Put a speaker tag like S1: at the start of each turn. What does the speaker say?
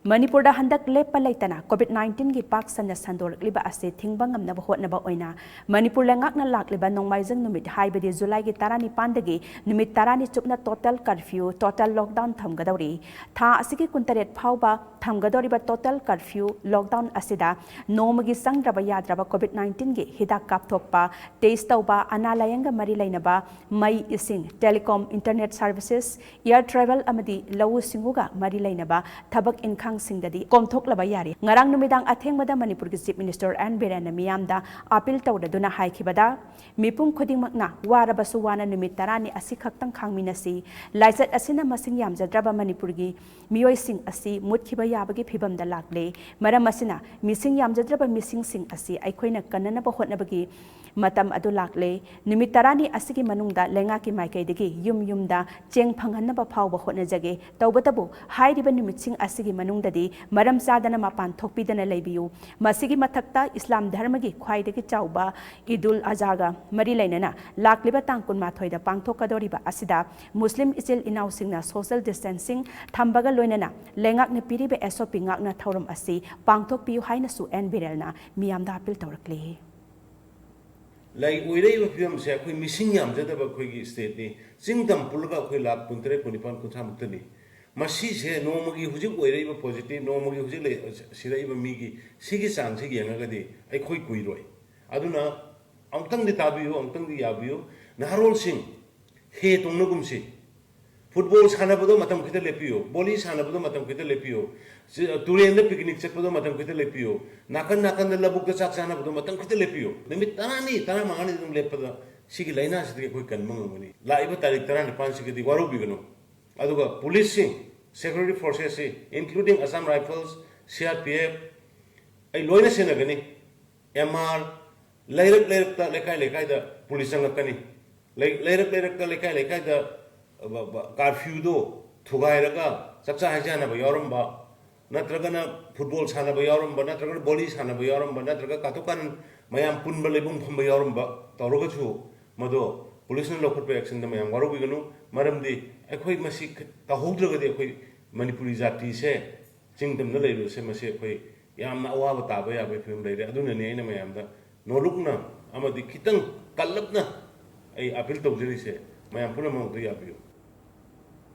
S1: Manipurda handak leppa leitana COVID-19 gi PAAK sanna SHANDORAKLIBA ase Thingba Ngamnaba HOTNABA OINA Manipur LEINGAKNA LAKLIBA NONGMAIJING NUMIT HAIBADI July gi 19 dagi NUMIT 10 CHUPNA total curfew total lockdown THAMGADOURI tha asigi kuntaret PAOBA THAMGADOURIBA total curfew lockdown ASIDA NONGMAGI CHANGDRABA YAADRABA COVID-19 gi HIDAKK KAAPTHOKPA TEST TOUBA ANA LAYENG MARI LEINABA MAI ISING telecom internet services air travel amadi lawu singuga mari leinaba thabak inkhang singdadi komthoklaba yari ngarang numidang athengmada Manipur gi chief minister and berana miyamda appeal tawdaduna haikhibada mipum khudingmakna warabasu wana numit tarani asi khaktang khangminasi laizat asina masing yamjadraba Manipur gi miyoi sing asi mutkhiba yabagi phibamda lakle maram asina mising yamjadraba mising sing asi aikhoina kannanaba hotnabagi matam adu lakle numit tarani asigi manungda lengaki maikaidagi yumda cheng phanghanaba phawba hotnajage tawbatabu hairiba numitсing asigi manungdadi maram sadana mapan thokpidana leibiyu masigi mathakta Islam dharmagi khwaidagi chawba Idul Azaga mari lainana lakliba tangkun mathoida pangthokadoriba asida Muslim isil inausingna social distancing thambaga loinana lengakna piribe SOP ngakna thorum asi pangthokpiyu haina su en birelna miyamda appeal tawrakli
S2: Like we live with say we missing yam that about quick state ni sing them pulga we lab puntre punipan kutamutani masi say no magi hujuk we live positive no magi hujuk le sira iba migi sigi sang sigi yangagadi ai khoi kuiroi aduna amtang di tabiyo amtang di yabiyo naharol sing he tungnugum si football sanabado matam kita lepiyo boli sanabado matam kita lepiyo turende picnic chakpado matam kita lepiyo nakan labuk da chak sanabado matam kita lepiyo nimit tana mangani dum leppada sigi laina sidi koi kan mangani laiba tarik tarani pan sigi di waru bigano aduga police sing security forces including Assam Rifles CRPF ai loina senagani MR lairak ta lekai da police ngakani lairak ta lekai da curfew do thugairaga chakcha hajana ba yoramba natragana football sana ba yoramba natragana volley sana ba yoramba natraga katukan mayam punba lebum phamba yoramba tawroga chu mado police na lokot action da mayam waru biganu maramdi ekhoi masi ta hogdraga de ekhoi manipuri jati se chingdam na leiru se masi ekhoi yamna awaba taba ya be film leire aduna ne ina mayam da nolukna amadi kitang kallapna ai appeal tawjiri se mayam puna mang ya biyo